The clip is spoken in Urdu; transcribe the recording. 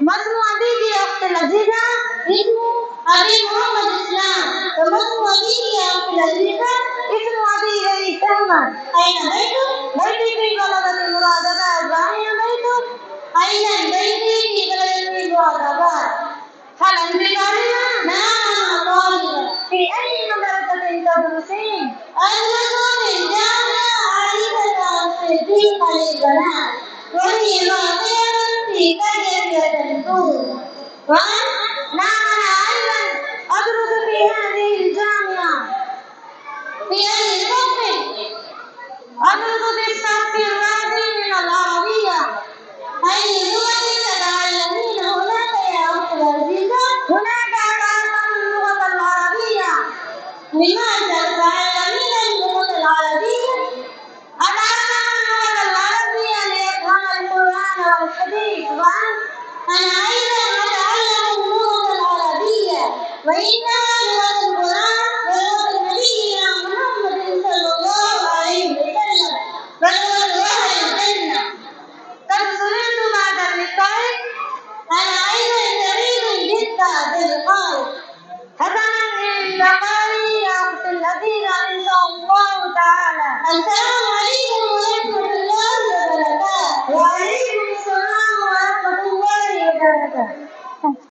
مضمون أبيك يا أخت العزيزة اسمه أبي محمد إسلام، ومضمون أبيك يا أخت العزيزة اسمه أبي رئيس أحمد. أين بيتك؟ بيتي في بلدة مرادباد. وأين بيتك؟ أين بيتي في بلدة مرادباد. هل أنت طالبة؟ نعم أنا طالبة. في أي مدرسة تدرسين؟ أدرس في الجامعة عائدة الصديقة للبنات، وهي واقعة في قرية الدور. نعم أنا أيضا أدرس في هذه الجامعة. في أي صف؟ أدرس في الصف الرابع من العربية. أي لغة تتعلمين هناك يا أخت العزيزة؟ هناك أتعلم اللغة العربية. لماذا تتعلمين اللغة العربية؟ أتعلم اللغة العربية لأفهم القرآن والحديث. أنا أيضا أتعلم اللغة العربية، وإنها لغة القرآن ولغة نبينا محمد صلى الله عليه وسلم ولغة أهل الجنة. قد سررت بعد اللقاء. أنا أيضا سعيد جدا باللقاء. حسنا إلى اللقاء يا أخت العزيزة إن شاء الله تعالى.